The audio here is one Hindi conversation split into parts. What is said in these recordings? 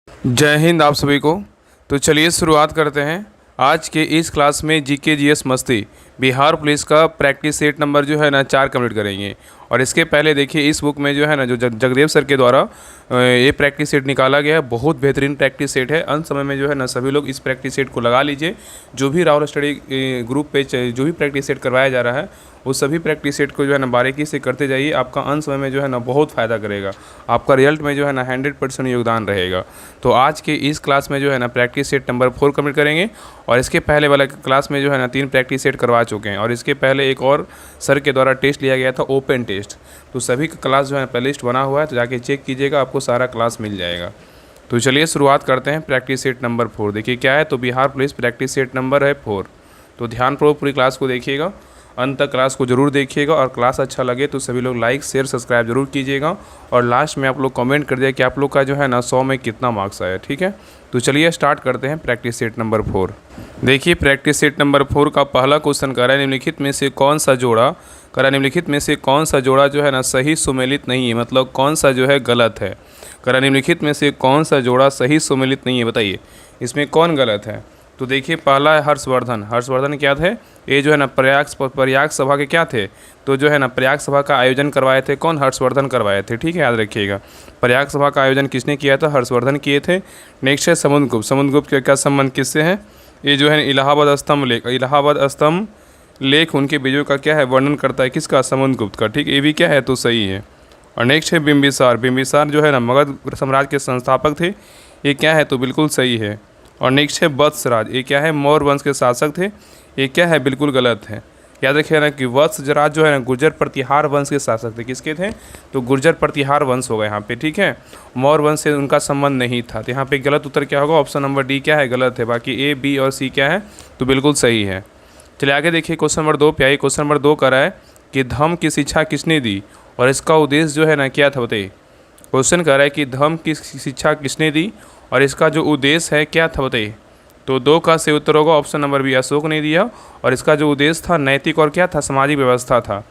जय हिंद आप सभी को। तो चलिए शुरुआत करते हैं। आज के इस क्लास में जीके जीएस मस्ती बिहार पुलिस का प्रैक्टिस सेट नंबर जो है ना 4 कंप्लीट करेंगे। और इसके पहले देखिए इस बुक में जो है ना जो जगदेव सर के द्वारा ये प्रैक्टिस सेट निकाला गया है। बहुत बेहतरीन प्रैक्टिस सेट है। अंत समय में जो है ना सभी लोग इस प्रैक्टिस सेट को लगा लीजिए। जो भी राहुल स्टडी ग्रुप पे जो भी प्रैक्टिस सेट करवाया जा रहा है वो सभी प्रैक्टिस सेट को जो है ना बारीकी से करते जाइए। आपका अंत समय में जो है ना बहुत फ़ायदा करेगा। आपका रिजल्ट में जो है ना 100% योगदान रहेगा। तो आज के इस क्लास में जो है ना प्रैक्टिस सेट नंबर 4 कंप्लीट करेंगे। और इसके पहले वाला क्लास में जो है ना 3 प्रैक्टिस सेट करवा चुके हैं। और इसके पहले एक और सर के द्वारा टेस्ट लिया गया था ओपन टेस्ट। तो सभी का क्लास जो है प्लेलिस्ट बना हुआ है, तो जाके चेक कीजिएगा, आपको सारा क्लास मिल जाएगा। तो चलिए शुरुआत करते हैं प्रैक्टिस सेट नंबर 4। देखिए क्या है, तो Bihar police practice set number है 4। तो ध्यानपूर्वक पूरी क्लास को देखिएगा, अंत तक क्लास को जरूर देखिएगा। और क्लास अच्छा लगे तो सभी लोग लाइक शेयर सब्सक्राइब जरूर कीजिएगा। और लास्ट में आप लोग कमेंट कर दिया कि आप लोग का जो है ना 100 में कितना मार्क्स आया। ठीक है, तो चलिए स्टार्ट करते हैं प्रैक्टिस सेट नंबर 4। देखिए प्रैक्टिस सेट नंबर 4 का पहला क्वेश्चन कह रहा है निम्नलिखित में से कौन सा जोड़ा निम्नलिखित में से कौन सा जोड़ा जो है ना सही सुमेलित नहीं है, मतलब कौन सा जो है गलत है। निम्नलिखित में से कौन सा जोड़ा सही सुमेलित नहीं है, बताइए इसमें कौन गलत है। तो देखिए पहला है हर्षवर्धन क्या थे, ये जो है ना प्रयाग सभा के क्या थे, तो जो है ना प्रयाग सभा का आयोजन करवाए थे कौन, हर्षवर्धन करवाए थे। ठीक है, याद रखिएगा प्रयाग सभा का आयोजन किसने किया था, हर्षवर्धन किए थे। नेक्स्ट है समुद्रगुप्त का क्या संबंध किससे है, ये जो है इलाहाबाद स्तंभ लेख उनके विजयों का क्या है वर्णन करता है, किसका, समुद्रगुप्त का। ठीक, ये भी क्या है तो सही है। और नेक्स्ट है बिंबिसार जो है ना मगध साम्राज्य के संस्थापक थे, ये क्या है तो बिल्कुल सही है। और नेक्स्ट है वत्सराज, ये क्या है मौर्य वंश के शासक थे, ये क्या है बिल्कुल गलत है। याद रखिए ना कि वत्सराज जो है ना गुर्जर प्रतिहार वंश के शासक थे, किसके थे, तो गुर्जर प्रतिहार वंश होगा यहाँ पे। ठीक है, मौर्य वंश से उनका संबंध नहीं था। तो यहाँ पे गलत उत्तर क्या होगा, ऑप्शन नंबर डी क्या है गलत है। बाकी ए बी और सी क्या है तो बिल्कुल सही है। चलिए आगे देखिए क्वेश्चन नंबर 2 पे आइए। क्वेश्चन नंबर 2 कर रहा है कि धर्म की शिक्षा किसने दी और इसका उद्देश्य जो है ना क्या था, बताइए। क्वेश्चन कर रहा है कि धर्म की शिक्षा किसने दी और इसका जो उद्देश्य है क्या था, बताइए। तो 2 का सही उत्तर होगा ऑप्शन नंबर बी, अशोक ने दिया। और इसका जो उद्देश्य था नैतिक और क्या था, सामाजिक व्यवस्था था।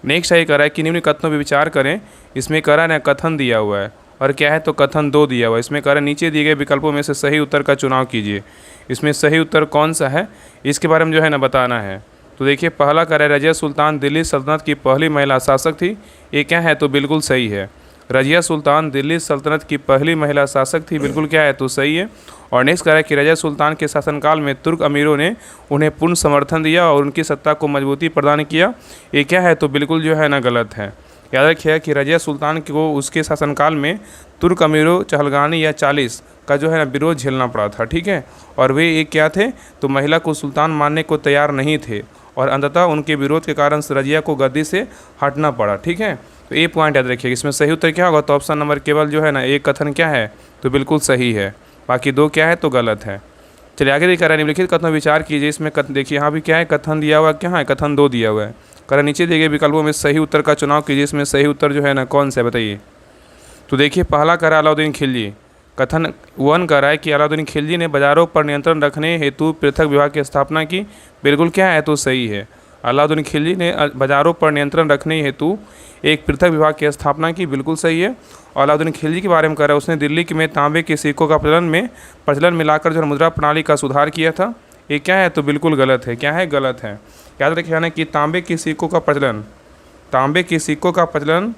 नेक्स्ट है कह रहा है कि निम्न कथनों पर विचार करें। इसमें कह रहा है ना कथन दिया हुआ है और क्या है तो कथन 2 दिया हुआ है। इसमें कह रहा है नीचे दिए गए विकल्पों में से सही उत्तर का चुनाव कीजिए। इसमें सही उत्तर कौन सा है इसके बारे में जो है ना बताना है। तो देखिए पहला कह रहा है रजिया सुल्तान दिल्ली सल्तनत की पहली महिला शासक थी, ये क्या है तो बिल्कुल सही है। रजिया सुल्तान दिल्ली सल्तनत की पहली महिला शासक थी, बिल्कुल क्या है तो सही है। और नेक्स्ट कह रहा है कि रजिया सुल्तान के शासनकाल में तुर्क अमीरों ने उन्हें पूर्ण समर्थन दिया और उनकी सत्ता को मजबूती प्रदान किया, ये क्या है तो बिल्कुल जो है ना गलत है। याद रखिएगा कि रजिया सुल्तान को उसके शासनकाल में तुर्क अमीरों चहलगानी या चालीस का जो है ना विरोध झेलना पड़ा था। ठीक है, और वे एक क्या थे तो महिला को सुल्तान मानने को तैयार नहीं थे और अंततः उनके विरोध के कारण रजिया को गद्दी से हटना पड़ा। ठीक है, तो ये पॉइंट याद रखिएगा। इसमें सही उत्तर क्या होगा तो ऑप्शन नंबर केवल जो है ना एक कथन क्या है तो बिल्कुल सही है, बाकी 2 क्या है तो गलत है। चलिए आगे दिखा रहा है निम्नलिखित कथनों विचार कीजिए। इसमें देखिए यहाँ भी क्या है कथन दिया हुआ, क्या है कथन 2 दिया हुआ है। कह नीचे दिए गए विकल्पों में सही उत्तर का चुनाव कीजिए। इसमें सही उत्तर जो है ना कौन सा है बताइए। तो देखिए पहला कह रहा है अलाउद्दीन खिलजी, कथन 1 कह रहा है कि अलाउद्दीन खिलजी ने बाजारों पर नियंत्रण रखने हेतु पृथक विभाग की स्थापना की, बिल्कुल क्या है तो सही है। अलाउद्दीन खिलजी ने बाजारों पर नियंत्रण रखने हेतु एक पृथक विभाग की स्थापना की, बिल्कुल सही है। और अलाउद्दीन खिलजी के बारे में कह रहा है उसने दिल्ली में तांबे के सिक्कों का प्रचलन मिलाकर जो मुद्रा प्रणाली का सुधार किया था, ये क्या है तो बिल्कुल गलत है। क्या है गलत है, याद रखिए ना कि तांबे के सिक्कों का प्रचलन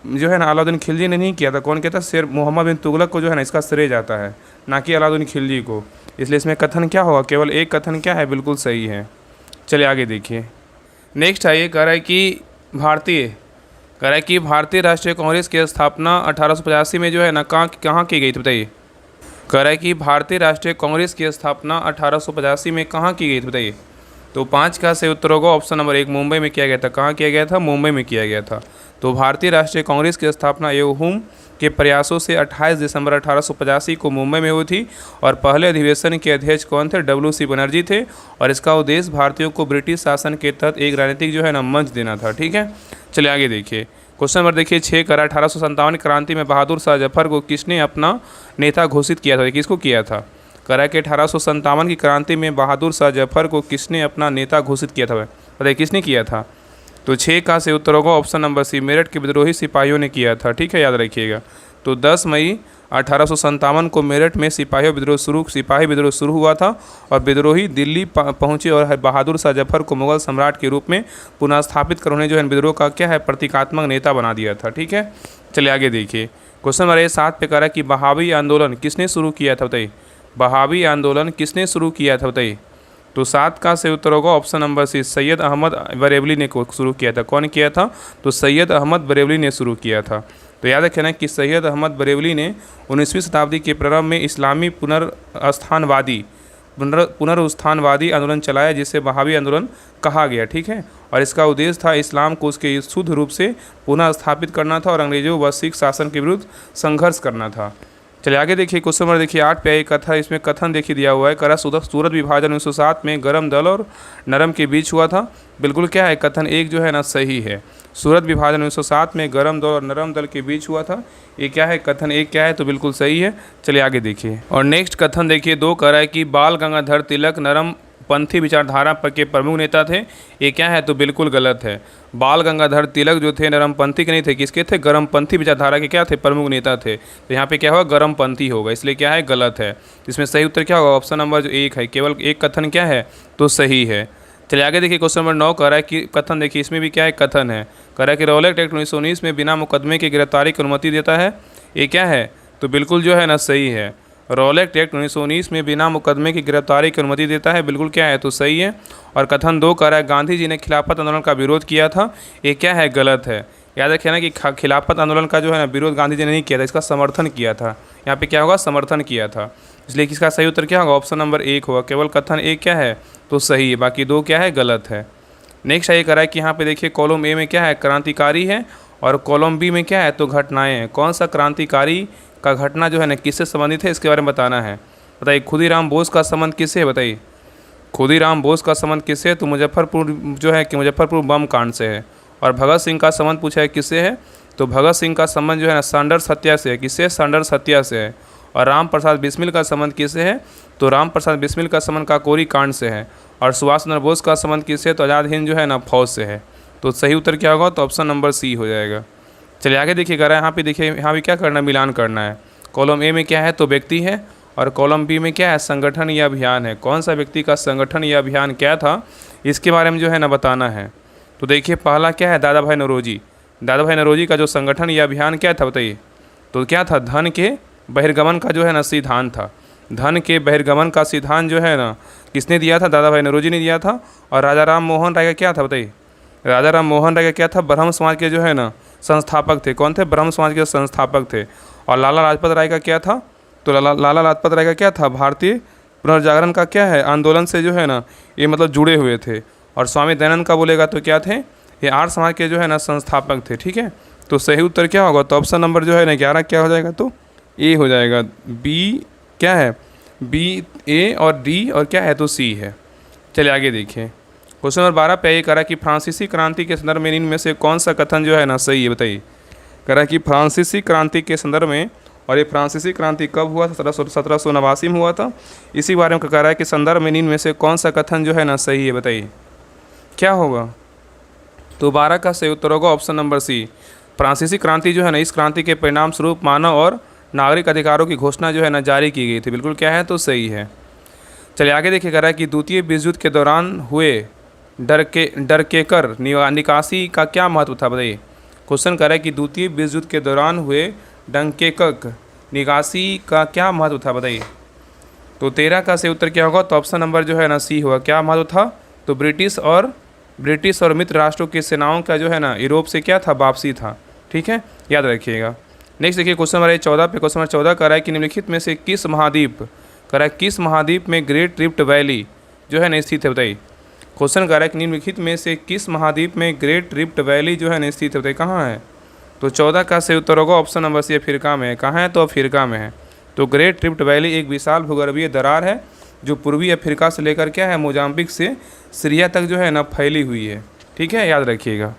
जो है ना अलाउद्दीन खिलजी ने नहीं किया था। कौन कहता, शेर मोहम्मद बिन तुगलक को जो है ना इसका श्रेय जाता है, ना कि अलाउद्दीन खिलजी को। इसलिए इसमें कथन क्या होगा, केवल एक कथन क्या है बिल्कुल सही है। चलिए आगे देखिए नेक्स्ट है ये कह रहा है कि भारतीय राष्ट्रीय कांग्रेस की स्थापना 1885 में जो है ना कहाँ की गई थी, बताइए। कह रहा है कि भारतीय राष्ट्रीय कांग्रेस की स्थापना 1885 में कहाँ की गई थी, बताइए। तो 5 का सही उत्तर होगा ऑप्शन नंबर 1, मुंबई में किया गया था। कहाँ किया गया था, मुंबई में किया गया था। तो भारतीय राष्ट्रीय कांग्रेस की स्थापना एवं के प्रयासों से 28 दिसंबर 1885 को मुंबई में हुई थी। और पहले अधिवेशन के अध्यक्ष कौन थे, WC बनर्जी थे। और इसका उद्देश्य भारतीयों को ब्रिटिश शासन के तहत एक राजनीतिक जो है ना मंच देना था। ठीक है, चलिए आगे देखिए क्वेश्चन नंबर देखिए 6 करा 1857 क्रांति में बहादुर शाह जफर को किसने अपना नेता घोषित किया था, किसको किया था। करा कि 1857 की क्रांति में बहादुर शाह जफर को किसने अपना नेता घोषित किया था, बताइए किसने किया था। तो 6 का सही उत्तर होगा ऑप्शन नंबर सी, मेरठ के विद्रोही सिपाहियों ने किया था। ठीक है, याद रखिएगा। तो 10 मई 1857 को मेरठ में सिपाही विद्रोह शुरू हुआ था और विद्रोही दिल्ली पहुंचे और बहादुर शाह जफर को मुगल सम्राट के रूप में पुनः स्थापित कर उन्हें जो है विद्रोह का क्या है प्रतीकात्मक नेता बना दिया था। ठीक है, चलिए आगे देखिए। क्वेश्चन नंबर 7 पे कह रहा है कि बहावी आंदोलन किसने शुरू किया था बताइए। बहावी आंदोलन किसने शुरू किया था बताइए। तो 7 का सही उत्तर होगा option number C, Syed Ahmad Barelvi ने शुरू किया था। कौन किया था? तो सैयद अहमद बरेलवी ने शुरू किया था। तो याद रखना कि सैयद अहमद बरेलवी ने 19वीं शताब्दी के प्रारंभ में इस्लामी पुनरुत्थानवादी आंदोलन चलाया जिसे बहावी आंदोलन कहा गया। ठीक है, और इसका उद्देश्य था इस्लाम को उसके शुद्ध रूप से पुनः स्थापित करना था और अंग्रेजों व सिख शासन के विरुद्ध संघर्ष करना था। चलिए आगे देखिए। क्वेश्चन नंबर देखिए 8 पे एक कथा, इसमें कथन देखिए दिया हुआ है। करा सूरत विभाजन 1907 में गरम दल और नरम के बीच हुआ था। बिल्कुल क्या है, कथन एक जो है ना सही है। सूरत विभाजन 1907 में गरम दल और नरम दल के बीच हुआ था। ये क्या है, कथन एक क्या है, तो बिल्कुल सही है। चलिए आगे देखिए। और नेक्स्ट कथन देखिए 2 कह रहा है कि बाल गंगाधर तिलक नरम पंथी विचारधारा पर के प्रमुख नेता थे। ये क्या है, तो बिल्कुल गलत है। बाल गंगाधर तिलक जो थे नरमपंथी के नहीं थे, किसके थे? गरमपंथी विचारधारा के क्या थे? प्रमुख नेता थे। तो यहाँ पे क्या होगा, गरमपंथी होगा, इसलिए क्या है, गलत है। इसमें सही उत्तर क्या होगा? ऑप्शन नंबर जो 1 है। केवल एक कथन क्या है, तो सही है। चलिए आगे देखिए। क्वेश्चन नंबर 9 कह रहा है कि कथन देखिए, इसमें भी क्या है, कथन है। कह रहा है कि रॉलेट एक्ट 1919 में बिना मुकदमे के गिरफ्तारी की अनुमति देता है। ये क्या है, तो बिल्कुल जो है ना सही है। रॉलेट एक्ट 1919 में बिना मुकदमे की गिरफ्तारी की अनुमति देता है, बिल्कुल क्या है, तो सही है। और कथन 2 कह रहा है गांधी जी ने खिलाफत आंदोलन का विरोध किया था। ये क्या है, गलत है। याद रखिए ना कि खिलाफत आंदोलन का जो है ना विरोध गांधी जी ने नहीं किया था, इसका समर्थन किया था। यहाँ पे क्या होगा, समर्थन किया था। इसलिए इसका सही उत्तर क्या होगा? ऑप्शन नंबर 1 होगा। केवल कथन 1 क्या है, तो सही है, बाकी 2 क्या है, गलत है। नेक्स्ट ये कह रहा है कि यहाँ पे देखिए कॉलम ए में क्या है, क्रांतिकारी है, और कॉलम बी में क्या है, तो घटनाएं हैं। कौन सा क्रांतिकारी का घटना जो है ना किससे संबंधित है, इसके बारे में बताना है। बताइए, खुदीराम बोस का संबंध किससे है? बताइए, खुदीराम बोस का संबंध किससे है? तो मुजफ्फरपुर जो है कि मुजफ्फरपुर बम कांड से है। और भगत सिंह का संबंध पूछा है किससे है, तो भगत सिंह का संबंध जो है ना सैंडर्स हत्या से है। किससे? सैंडर्स हत्या से है। और राम प्रसाद बिस्मिल का संबंध किससे है, तो राम प्रसाद बिस्मिल का संबंध काकोरी कांड से है। और सुभाष चंद्र बोस का संबंध किससे, तो आज़ाद हिंद जो है ना फौज से है। तो सही उत्तर क्या होगा, तो ऑप्शन नंबर सी हो जाएगा। चलिए आगे देखिएगा। यहाँ पे देखिए, यहाँ भी क्या करना है, मिलान करना है। कॉलम ए में क्या है, तो व्यक्ति है, और कॉलम बी में क्या है, संगठन या अभियान है। कौन सा व्यक्ति का संगठन या अभियान क्या था, इसके बारे में जो है ना बताना है। तो देखिए पहला क्या है, दादा भाई नौरोजी। दादा भाई नौरोजी का जो संगठन या अभियान क्या था बताइए, तो क्या था, धन के बहिर्गमन का जो है ना सिद्धांत था। धन के बहिर्गमन का सिद्धांत जो है ना किसने दिया था, दादा भाई नौरोजी ने दिया था। और राजा राम मोहन राय का क्या था बताइए, राजा राम मोहन राय का क्या था, ब्रह्म समाज के जो है ना संस्थापक थे। कौन थे, ब्रह्म समाज के संस्थापक थे। और लाला लाजपत राय का क्या था, तो लाला लाजपत राय का क्या था, भारतीय पुनर्जागरण का क्या है, आंदोलन से जो है ना ये मतलब जुड़े हुए थे। और स्वामी दयानंद का बोलेगा तो क्या थे, ये आर्य समाज के जो है ना संस्थापक थे। ठीक है, तो सही उत्तर क्या होगा, तो ऑप्शन नंबर जो है ना 11 क्या हो जाएगा, तो ए हो जाएगा। बी क्या है, बी, ए और डी, और क्या है, तो सी है। चलिए आगे देखिए। क्वेश्चन नंबर 12 पे ये करा कि फ्रांसीसी क्रांति के संदर्भ में इनमें से कौन सा कथन जो है ना सही है, बताइए। करा कि फ्रांसीसी क्रांति के संदर्भ में, और ये फ्रांसीसी क्रांति कब हुआ था, 1789 में हुआ था। इसी बारे में कह रहा है कि संदर्भ में इनमें से कौन सा कथन जो है ना सही है, बताइए क्या होगा। तो 12 का सही उत्तर होगा ऑप्शन नंबर सी। फ्रांसीसी क्रांति जो है ना, इस क्रांति के परिणाम स्वरूप मानव और नागरिक अधिकारों की घोषणा जो है ना जारी की गई थी। बिल्कुल क्या है, तो सही है। चलिए आगे देखिए। कह रहा है कि द्वितीय विश्व युद्ध के दौरान हुए डरकेकर निकासी का क्या महत्व था, बताइए। क्वेश्चन कर रहा है कि द्वितीय विश्व युद्ध के दौरान हुए डंकेर्क निकासी का क्या महत्व था, बताइए। तो 13 का सही उत्तर क्या होगा, तो ऑप्शन नंबर जो है ना सी होगा। क्या महत्व था, तो ब्रिटिश और मित्र राष्ट्रों की सेनाओं का जो है ना यूरोप से क्या था, वापसी था। ठीक है, याद रखिएगा। नेक्स्ट देखिए क्वेश्चन नंबर 14 पे। क्वेश्चन नंबर 14 कर रहा है कि निम्नलिखित में से किस महाद्वीप, कर रहा है किस महाद्वीप में ग्रेट रिफ्ट वैली जो है ना स्थित है, बताइए। क्वेश्चन कर रहा है कि निम्नलिखित में से किस महाद्वीप में ग्रेट रिफ्ट वैली जो है ना स्थित है, बताइए कहाँ है। तो 14 का सही उत्तर होगा ऑप्शन नंबर सी, अफ्रीका में है। कहाँ है, तो अफ्रीका में है। तो ग्रेट रिफ्ट वैली एक विशाल भूगर्भीय दरार है जो पूर्वी अफ्रीका से लेकर क्या है, मोजाम्बिक से सीरिया तक जो है ना फैली हुई है। ठीक है, याद रखिएगा।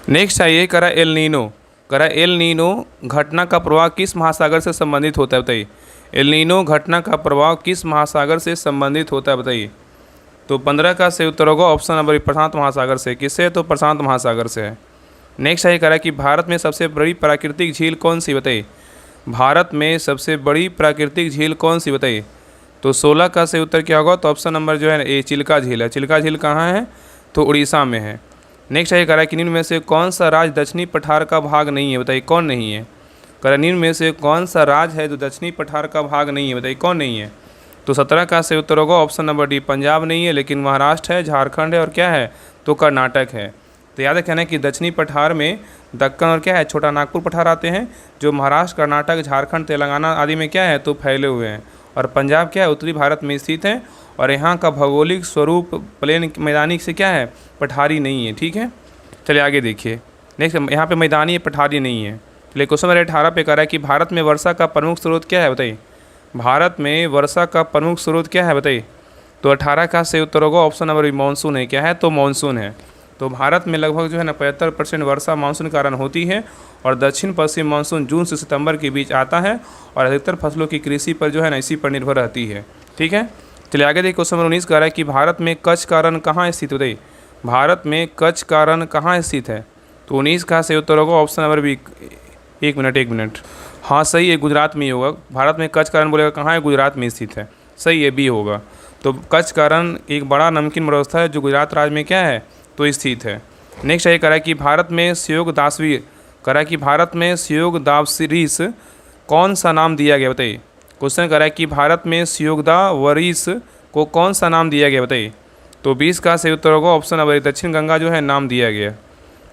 नेक्स्ट है ये करा एल नीनो। करा एल नीनो घटना का प्रभाव किस महासागर से संबंधित होता है, बताइए। एल नीनो घटना का प्रभाव किस महासागर से संबंधित होता है, बताइए। तो 15 का सही उत्तर होगा ऑप्शन नंबर प्रशांत महासागर से। किससे, तो प्रशांत महासागर से है। नेक्स्ट है करा कि भारत में सबसे बड़ी प्राकृतिक झील कौन सी, बताइए। भारत में सबसे बड़ी प्राकृतिक झील कौन सी बताइए। तो 16 का सही उत्तर क्या होगा, तो ऑप्शन नंबर जो है ए चिल्का झील है। चिल्का झील कहाँ है, तो उड़ीसा में है। नेक्स्ट है, कह रहा है कि निम्न में से कौन सा राज्य दक्षिणी पठार का भाग नहीं है, बताइए कौन नहीं है। कह रहा है निम्न में से कौन सा राज्य है जो दक्षिणी पठार का भाग नहीं है, बताइए कौन नहीं है। तो 17 का सही उत्तर होगा ऑप्शन नंबर डी पंजाब नहीं है, लेकिन महाराष्ट्र है, झारखंड है और क्या है, तो कर्नाटक है। तो याद रखना है कि दक्षिणी पठार में दक्कन और क्या है, छोटा नागपुर पठार आते हैं, जो महाराष्ट्र, कर्नाटक, झारखंड, तेलंगाना आदि में क्या है, तो फैले हुए हैं। और पंजाब क्या है, उत्तरी भारत में स्थित है और यहाँ का भौगोलिक स्वरूप प्लेन मैदानी से क्या है, पठारी नहीं है। ठीक है, चलिए आगे देखिए। नेक्स्ट यहाँ पे मैदानी है, पठारी नहीं है। चलिए क्वेश्चन नंबर 18 पे कह रहा है कि भारत में वर्षा का प्रमुख स्रोत क्या है, बताइए। भारत में वर्षा का प्रमुख स्रोत क्या है, बताइए। तो 18 का सही उत्तर होगा ऑप्शन नंबर बी मानसून है। क्या है, तो मानसून है। तो भारत में लगभग जो है ना 75% वर्षा मानसून के कारण होती है और दक्षिण पश्चिम मानसून जून से सितंबर के बीच आता है और अधिकतर फसलों की कृषि पर जो है ना इसी पर निर्भर रहती है। ठीक है, चलिए आगे देखिए। क्वेश्चन नंबर 19 कह रहा है कि भारत में कच्छ का रण कहाँ स्थित, बताइए। भारत में कच्छ का रण कहाँ स्थित है। तो 19 का सही उत्तर होगा ऑप्शन नंबर बी, एक मिनट, हाँ सही है, गुजरात में ही होगा। भारत में कच्छ का रण बोलेगा कहाँ है, गुजरात में स्थित है। सही है, बी होगा। तो कच्छ का रण एक बड़ा नमकीन मरुस्थल है जो गुजरात राज्य में क्या है, तो स्थित है। नेक्स्ट ये कह रहा है कि भारत में स्योग दासवी, कह रहा है कि भारत में स्योग दावरीस कौन सा नाम दिया गया, बताइए। क्वेश्चन कह रहा है कि भारत में स्योगदा वरीस को कौन सा नाम दिया गया, बताइए। तो 20 का सही उत्तर होगा ऑप्शन नंबर दक्षिण गंगा जो है नाम दिया गया।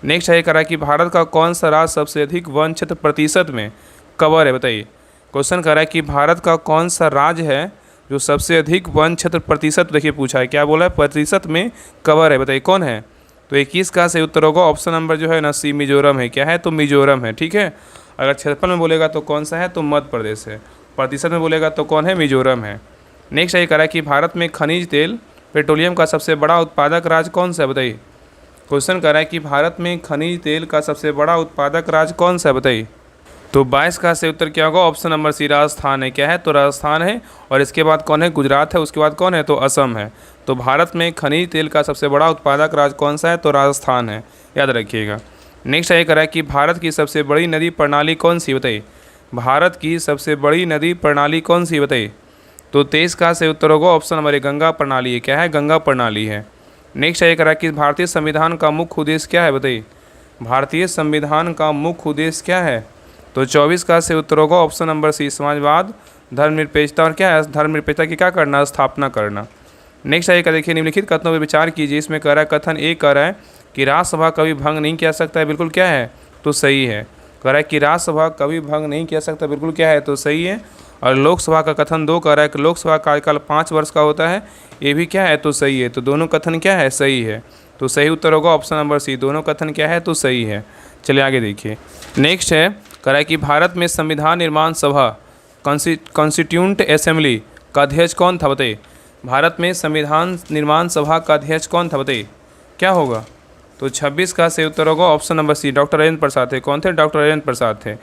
नेक्स्ट है कह रहा है कि भारत का कौन सा राज्य सबसे अधिक वन क्षेत्र प्रतिशत में कवर है, बताइए। क्वेश्चन कह रहा है कि भारत का कौन सा राज्य है जो सबसे अधिक वन क्षेत्र प्रतिशत, देखिए पूछा है, क्या बोला है, प्रतिशत में कवर है, बताइए कौन है। तो 21 का सही उत्तर होगा ऑप्शन नंबर जो है ना सी मिजोरम है। क्या है, तो मिजोरम है। ठीक है, अगर क्षेत्रफल में बोलेगा तो कौन सा है, तो मध्य प्रदेश है। प्रतिशत में बोलेगा तो कौन है, मिजोरम है। नेक्स्ट ये कह रहा है कि भारत में खनिज तेल पेट्रोलियम का सबसे बड़ा उत्पादक राज्य कौन सा है, बताइए। क्वेश्चन कर रहा है कि भारत में खनिज तेल का सबसे बड़ा उत्पादक राज्य कौन सा है, बताइए। तो 22 का सही उत्तर क्या होगा ऑप्शन नंबर सी राजस्थान है। क्या है, तो राजस्थान है। और इसके बाद कौन है, गुजरात है। उसके बाद कौन है, तो असम है। तो भारत में खनिज तेल का सबसे बड़ा उत्पादक राज्य कौन सा है, तो राजस्थान है, याद रखिएगा। नेक्स्ट ये कह रहा है कि भारत की सबसे बड़ी नदी प्रणाली कौन सी, बताइए। भारत की सबसे बड़ी नदी प्रणाली कौन सी, बताइए। तो 23 का सही उत्तर होगा ऑप्शन नंबर ए गंगा प्रणाली है। क्या है, गंगा प्रणाली है। नेक्स्ट ये कह रहा है कि भारतीय संविधान का मुख्य उद्देश्य क्या है, बताइए। भारतीय संविधान का मुख्य उद्देश्य क्या है। तो 24 का सही उत्तर होगा ऑप्शन नंबर सी समाजवाद, धर्मनिरपेक्षता और क्या है, धर्मनिरपेक्षता की क्या करना, स्थापना करना। नेक्स्ट है देखिए, निम्नलिखित कथनों पर विचार कीजिए। इसमें कह रहा है कथन ए कह रहा है कि राज्यसभा कभी भंग नहीं किया सकता है, बिल्कुल क्या है, तो सही है। कह रहा है कि राज्यसभा कभी भंग नहीं किया सकता, बिल्कुल क्या है, तो सही है। और लोकसभा का कथन 2 कह रहा है कि लोकसभा कार्यकाल 5 वर्ष का होता है, ये भी क्या है, तो सही है। तो दोनों कथन क्या है, सही है। तो सही उत्तर होगा ऑप्शन नंबर सी, दोनों कथन क्या है, तो सही है। चलिए आगे देखिए। नेक्स्ट है कह रहा है कि भारत में संविधान निर्माण सभा कॉन्स्टिट्यूंट असेंबली का अध्यक्ष कौन था, बताइए। भारत में संविधान निर्माण सभा का अध्यक्ष कौन था, बताइए क्या होगा। तो 26 का सही उत्तर होगा option number C, doctor Rajendra Prasad थे। कौन थे, डॉक्टर राजेंद्र प्रसाद थे।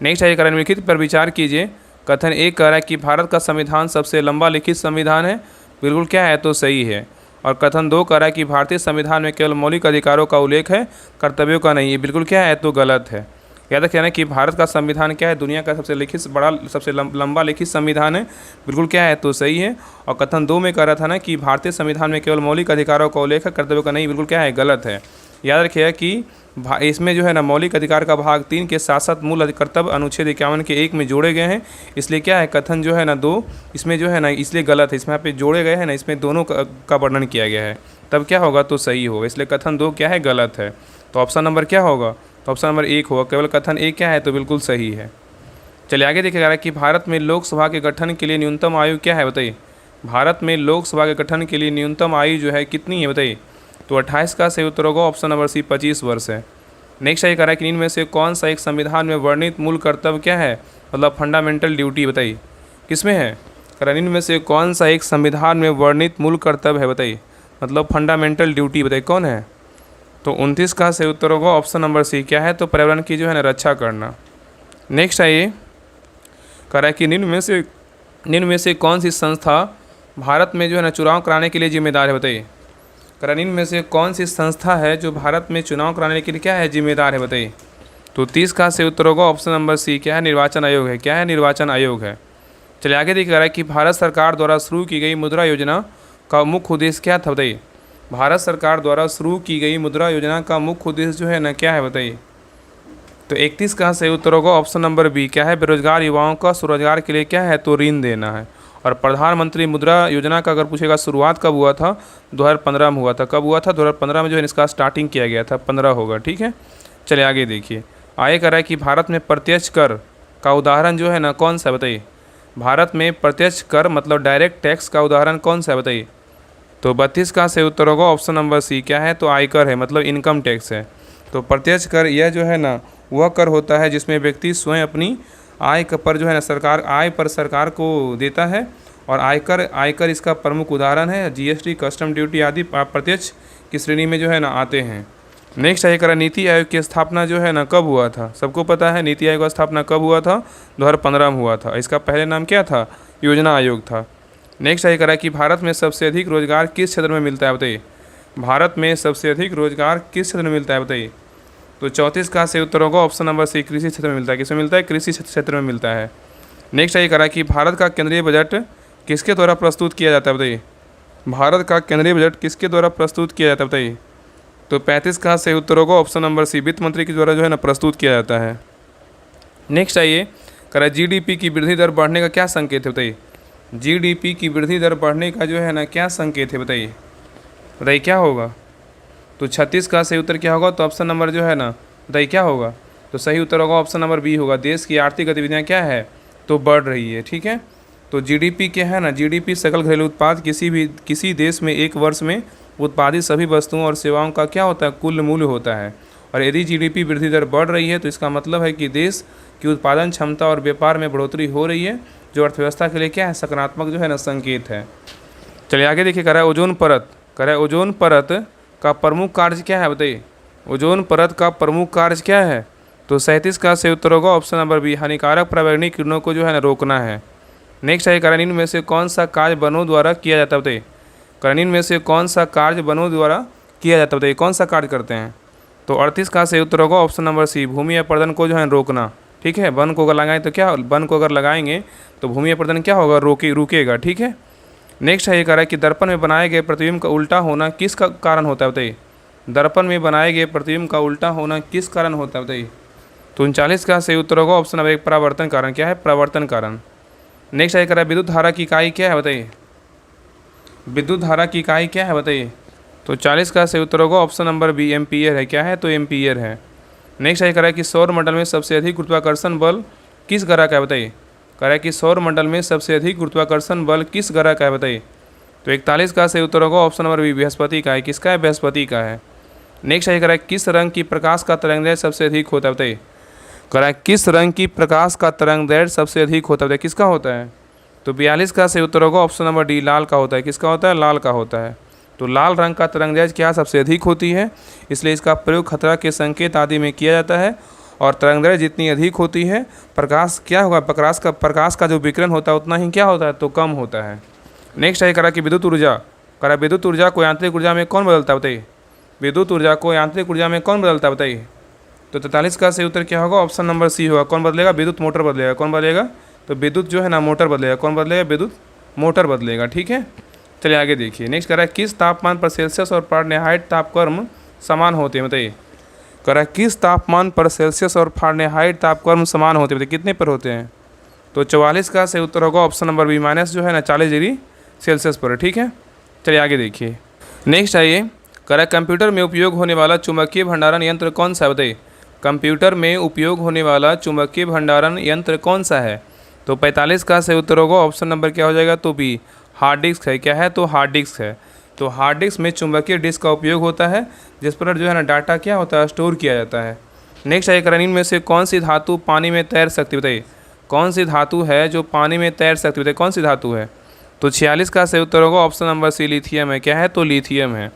नेक्स्ट है निम्नलिखित पर विचार कीजिए। कथन एक कह रहा है कि भारत का संविधान सबसे लंबा लिखित संविधान है, बिल्कुल क्या है, तो सही है। और कथन 2 कह रहा है कि भारतीय संविधान में केवल मौलिक अधिकारों का उल्लेख है, कर्तव्यों का नहीं है, बिल्कुल क्या है, तो गलत है। याद रखना कि भारत का संविधान क्या है, दुनिया का सबसे लंबा लिखित संविधान है, बिल्कुल क्या है, तो सही है। और कथन 2 में कह रहा था ना कि भारतीय संविधान में केवल मौलिक अधिकारों का उल्लेख है, कर्तव्यों का नहीं, बिल्कुल क्या है, गलत है। याद रखिएगा कि इसमें जो है ना मौलिक अधिकार का भाग 3 के साथ साथ मूल कर्तव्य अनुच्छेद 51 के 1 में जोड़े गए हैं, इसलिए क्या है, कथन जो है ना 2 इसमें जो है ना इसलिए गलत है। इसमें यहाँ पे जोड़े गए हैं ना, इसमें दोनों का वर्णन किया गया है, तब क्या होगा, तो सही होगा। इसलिए कथन 2 क्या है, गलत है। तो ऑप्शन नंबर क्या होगा, तो ऑप्शन नंबर 1 होगा। केवल कथन 1 क्या है, तो बिल्कुल सही है। चलिए आगे देखिए, कि भारत में लोकसभा के गठन के लिए न्यूनतम आयु क्या है, बताइए। भारत में लोकसभा के गठन के लिए न्यूनतम आयु जो है कितनी है, बताइए। तो 28 का सही उत्तर होगा ऑप्शन नंबर सी, 25 वर्ष है। नेक्स्ट ये कह रहा है कि इनमें से कौन सा एक संविधान में वर्णित मूल कर्तव्य क्या है, मतलब फंडामेंटल ड्यूटी, बताइए किसमें है। कह रहा है इनमें से कौन सा एक संविधान में वर्णित मूल कर्तव्य है, बताइए, मतलब फंडामेंटल ड्यूटी, बताइए कौन है। तो 29 का सही उत्तर होगा ऑप्शन नंबर सी, क्या है, तो पर्यावरण की जो है ना रक्षा करना। नेक्स्ट है ये कह रहा है कि निम्न में से कौन सी संस्था भारत में जो है ना चुनाव कराने के लिए जिम्मेदार है, बताइए। कह रहा है इनमें से कौन सी संस्था है जो भारत में चुनाव कराने के लिए क्या है, जिम्मेदार है, बताइए। तो 30 का सही उत्तर होगा ऑप्शन नंबर सी, क्या है, निर्वाचन आयोग है। क्या है, निर्वाचन आयोग है। चलिए आगे देखिए, कह रहा है कि भारत सरकार द्वारा शुरू की गई मुद्रा योजना का मुख्य उद्देश्य क्या था, बताइए। भारत सरकार द्वारा शुरू की गई मुद्रा योजना का मुख्य उद्देश्य जो है ना, क्या है, बताइए। तो 31 का सही उत्तर होगा ऑप्शन नंबर बी, क्या है, बेरोजगार युवाओं का स्वरोजगार के लिए क्या है, तो ऋण देना है। और प्रधानमंत्री मुद्रा योजना का अगर पूछेगा शुरुआत कब हुआ था, 2015 में हुआ था। कब हुआ था, 2015 में जो है इसका स्टार्टिंग किया गया था, 15 होगा, ठीक है। चलिए आगे देखिए, आगे कह रहा है कि भारत में प्रत्यक्ष कर का उदाहरण जो है ना, कौन सा है, बताइए। भारत में प्रत्यक्ष कर मतलब डायरेक्ट टैक्स का उदाहरण कौन सा है, बताइए। तो 32 का सही उत्तर होगा ऑप्शन नंबर सी, क्या है, तो आयकर है, मतलब इनकम टैक्स है। तो प्रत्यक्ष कर यह जो है ना वह कर होता है जिसमें व्यक्ति स्वयं अपनी आय पर जो है ना सरकार आय पर सरकार को देता है। और आयकर इसका प्रमुख उदाहरण है। जीएसटी, कस्टम ड्यूटी आदि प्रत्यक्ष की श्रेणी में जो है ना आते हैं। नेक्स्ट आइए करा, नीति आयोग की स्थापना जो है ना कब हुआ था। सबको पता है नीति आयोग का स्थापना कब हुआ था, 2015 में हुआ था। इसका पहले नाम क्या था, योजना आयोग था। नेक्स्ट आइए करा कि भारत में सबसे अधिक रोजगार किस क्षेत्र में मिलता है, बताइए। भारत में सबसे अधिक रोजगार किस क्षेत्र में मिलता है, बताइए। तो 34 का सही उत्तर होगा ऑप्शन नंबर सी, कृषि क्षेत्र में मिलता है। किसमें मिलता है, कृषि क्षेत्र में मिलता है। नेक्स्ट आइए करा कि भारत का केंद्रीय बजट किसके द्वारा प्रस्तुत किया जाता है, बताइए। भारत का केंद्रीय बजट किसके द्वारा प्रस्तुत किया जाता है, बताइए। तो 35 का सही उत्तर होगा ऑप्शन नंबर सी, वित्त मंत्री के द्वारा जो है ना प्रस्तुत किया जाता है। नेक्स्ट आइए करा, जीडीपी की वृद्धि दर बढ़ने का क्या संकेत है, बताइए। जीडीपी की वृद्धि दर बढ़ने का जो है ना क्या संकेत है, बताइए। बताइए क्या होगा। तो 36 का सही उत्तर क्या होगा, तो ऑप्शन नंबर जो है ना, बताइए क्या होगा। तो सही उत्तर होगा ऑप्शन नंबर बी होगा, देश की आर्थिक गतिविधियाँ क्या है, तो बढ़ रही है, ठीक है। तो जीडीपी क्या है ना, जीडीपी सकल घरेलू उत्पाद किसी देश में एक वर्ष में उत्पादित सभी वस्तुओं और सेवाओं का क्या होता है, कुल मूल्य होता है। और यदि जीडीपी वृद्धि दर बढ़ रही है तो इसका मतलब है कि देश की उत्पादन क्षमता और व्यापार में बढ़ोतरी हो रही है, जो अर्थव्यवस्था के लिए क्या है, सकारात्मक जो है ना संकेत है। चलिए आगे देखिए, कह रहा है ओजोन परत, कह रहा है ओजोन परत का प्रमुख कार्य क्या है, बताइए। ओजोन परत का प्रमुख कार्य क्या है। तो 37 का सही उत्तर होगा ऑप्शन नंबर बी, हानिकारक पराबैंगनी किरणों को जो है ना रोकना है। नेक्स्ट है, कारण में से कौन सा कार्य वनों द्वारा किया जाता है, बताइए। कारण में से कौन सा कार्य वनों द्वारा किया जाता है, बताइए। कौन सा कार्य करते हैं। तो 38 का सही उत्तर होगा ऑप्शन नंबर सी, भूमि अपरदन को जो है रोकना, ठीक है। वन को अगर लगाएं तो क्या, वन को अगर लगाएंगे तो भूमि अपरदन क्या होगा, रुकेगा, ठीक है। नेक्स्ट है ये कह रहा है कि दर्पण में बनाए गए प्रतिबिंब का उल्टा होना किस का कारण होता है, बताइए। दर्पण में बनाए गए प्रतिबिंब का उल्टा होना किस कारण होता है, बताइए। तो 39 का सही उत्तर होगा ऑप्शन नंबर एक, परावर्तन कारण। क्या है, परावर्तन कारण। नेक्स्ट है कह रहा है विद्युत धारा की इकाई क्या है, बताइए। विद्युत धारा की इकाई क्या है, बताइए। तो 40 का सही उत्तर होगा ऑप्शन नंबर बी, एम्पीयर है। क्या है, तो एम्पीयर है। नेक्स्ट है कह रहा है कि सौर मंडल में सबसे अधिक गुरुत्वाकर्षण बल किस ग्रह का है, बताइए। कह रहा है कि सौर मंडल में सबसे अधिक गुरुत्वाकर्षण बल किस ग्रह का है, बताइए। तो 41 का सही उत्तर होगा ऑप्शन नंबर बी, बृहस्पति का है। किसका है, बृहस्पति का है। नेक्स्ट है कह रहा है किस रंग की प्रकाश का तरंगदैर्घ्य सबसे अधिक होता है, बताइए। कह रहा है किस रंग की प्रकाश का तरंगदैर्घ्य सबसे अधिक होता है, किसका होता है। तो 42 का सही उत्तर होगा ऑप्शन नंबर डी, लाल का होता है। किसका होता है, लाल का होता है। तो लाल रंग का तरंगदैर्घ्य क्या सबसे अधिक होती है, इसलिए इसका प्रयोग खतरा के संकेत आदि में किया जाता है। और तरंगदैर्घ्य जितनी अधिक होती है, प्रकाश क्या होगा, प्रकाश का जो विकिरण होता है उतना ही क्या होता है, तो कम होता है। नेक्स्ट है करा कि विद्युत ऊर्जा, करा विद्युत ऊर्जा को यांत्रिक ऊर्जा में कौन बदलता है, बताइए। विद्युत ऊर्जा को यांत्रिक ऊर्जा में कौन बदलता है, बताइए। तो 43 का सही उत्तर क्या होगा, ऑप्शन नंबर सी होगा। कौन बदलेगा, विद्युत मोटर बदलेगा। कौन बदलेगा, तो विद्युत जो है ना मोटर बदलेगा। कौन बदलेगा, विद्युत मोटर बदलेगा, ठीक है। चलिए आगे देखिए, नेक्स्ट कह रहा है किस तापमान पर सेल्सियस और फारेनहाइट तापक्रम समान होते हैं, बताइए। कह रहा है किस तापमान पर सेल्सियस और फारेनहाइट तापक्रम समान होते हैं, बताइए। कितने पर होते हैं। तो 44 का सही उत्तर होगा ऑप्शन नंबर बी, माइनस जो है ना 40 डिग्री सेल्सियस पर, ठीक है। चलिए आगे देखिए, नेक्स्ट आइए, कह रहा है कंप्यूटर में उपयोग होने वाला चुंबकीय भंडारण यंत्र कौन सा है, बताइए। कंप्यूटर में उपयोग होने वाला चुंबकीय भंडारण यंत्र कौन सा है। तो 45 का सही उत्तर होगा ऑप्शन नंबर क्या हो जाएगा, तो बी, हार्ड डिस्क है। क्या है, तो हार्ड डिस्क है। तो हार्ड डिस्क में चुंबकीय डिस्क का उपयोग होता है, जिस पर जो है ना डाटा क्या होता है, स्टोर किया जाता है। नेक्स्ट है करण में से कौन सी धातु पानी में तैर सकती है, बताइए। कौन सी धातु है जो पानी में तैर सकती है, बताइए। कौन सी धातु है। तो 46 का सही उत्तर होगा ऑप्शन नंबर सी, लिथियम है। क्या है, तो लिथियम है।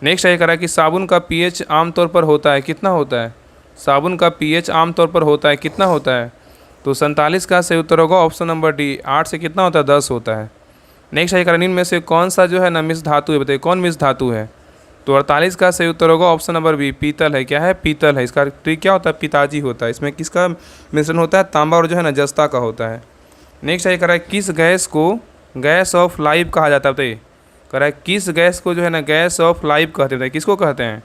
नेक्स्ट है करा कि साबुन का पीएच आमतौर पर होता है, कितना होता है। साबुन का पीएच आमतौर पर होता है, कितना होता है। तो 47 का सही उत्तर होगा ऑप्शन नंबर डी, 8 से कितना होता है, 10 होता है। नेक्स्ट है करण में से कौन सा जो है ना मिश्र धातु है, बताइए। कौन मिश्र धातु है। तो 48 का सही उत्तर होगा ऑप्शन नंबर बी, पीतल है। क्या है? पीतल है। इसका ट्रिक क्या होता है? पिताजी होता है। इसमें किसका मिश्रण होता है? तांबा और जो है ना जस्ता का होता है। नेक्स्ट ये कह रहा है किस गैस को गैस ऑफ लाइफ कहा जाता है? बताइए। कह रहा है किस गैस को जो है ना गैस ऑफ लाइफ कहते हैं? किसको कहते हैं?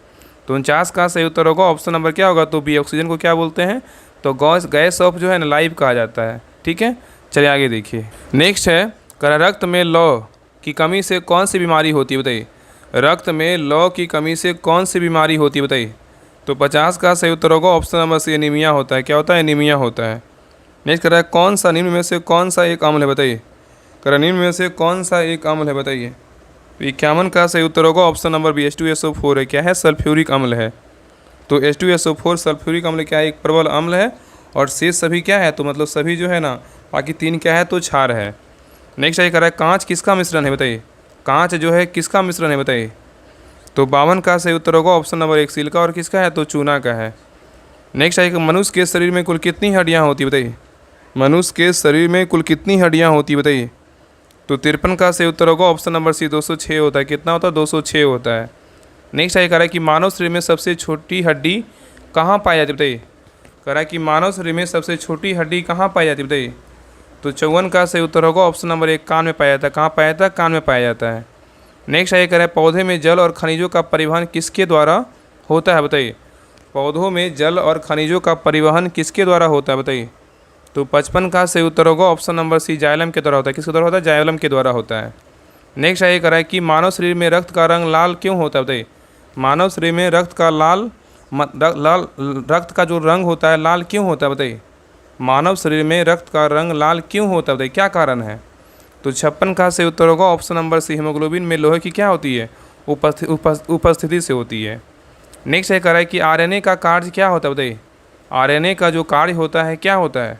तो 49 का सही उत्तर होगा ऑप्शन नंबर क्या होगा? तो बी, ऑक्सीजन को क्या बोलते हैं? तो गैस ऑफ जो है ना लाइफ कहा जाता है। ठीक है, चलिए आगे देखिए। नेक्स्ट है कह रहा है रक्त में लौ की कमी से कौन सी बीमारी होती है? बताइए। रक्त में लौ की कमी से कौन सी बीमारी होती है? बताइए। तो 50 का सही उत्तर होगा ऑप्शन नंबर सी, एनीमिया होता है। क्या होता है? एनीमिया होता है। नेक्स्ट कर रहा है कौन सा निम्न में से कौन सा एक अम्ल है? बताइए। कर निम्न में से कौन सा एक अम्ल है? बताइए। तो 51 का सही उत्तर होगा ऑप्शन नंबर बी, H2SO4 है। क्या है? सल्फ्यूरिक अम्ल है। तो H2SO4 सल्फ्यूरिक अम्ल क्या है? एक प्रबल अम्ल है। और शेष सभी क्या है? तो मतलब सभी जो है ना बाकी 3 क्या है? तो क्षार है। नेक्स्ट ये कर रहा है कांच किसका मिश्रण है? बताइए। कांच जो है किसका मिश्रण है? बताइए। तो 52 का सही उत्तर होगा ऑप्शन नंबर 1, सिलिका। और किसका है? तो चूना का है। नेक्स्ट है मनुष्य के शरीर में कुल कितनी हड्डियाँ होती है? बताइए। मनुष्य के शरीर में कुल कितनी हड्डियाँ होती है? बताइए। तो 53 का सही उत्तर होगा ऑप्शन नंबर सी, 206 होता है। कितना होता है? 206 होता है। नेक्स्ट है कह रहा है कि मानव शरीर में सबसे छोटी हड्डी कहाँ पाई जाती है? बताइए। कह रहा है कि मानव शरीर में सबसे छोटी हड्डी कहाँ पाई जाती है? बताइए। तो 54 का सही उत्तर होगा ऑप्शन नंबर 1, कान में पाया जाता है। कहाँ पाया जाता है? कान में पाया जाता है। नेक्स्ट है कह रहा है पौधे में जल और खनिजों का परिवहन किसके द्वारा होता है? बताइए। पौधों में जल और खनिजों का परिवहन किसके द्वारा होता है? बताइए। तो 55 का सही उत्तर होगा ऑप्शन नंबर सी, जाइलम के द्वारा होता है। किसके द्वारा होता है? जाइलम के द्वारा होता है। नेक्स्ट ये कह रहा है कि मानव शरीर में रक्त का रंग लाल क्यों होता है? बताइए। मानव शरीर में रक्त का जो रंग होता है लाल क्यों होता है? बताइए। मानव शरीर में रक्त का रंग लाल क्यों होता है? बताइए, क्या कारण है? तो 56 का सही उत्तर होगा ऑप्शन नंबर सी, हीमोग्लोबिन में लोहे की क्या होती है? उपस्थिति से होती है। नेक्स्ट ये कह रहा है कि आरएनए का कार्य क्या होता है? बताइए। आरएनए का जो कार्य होता है क्या होता है?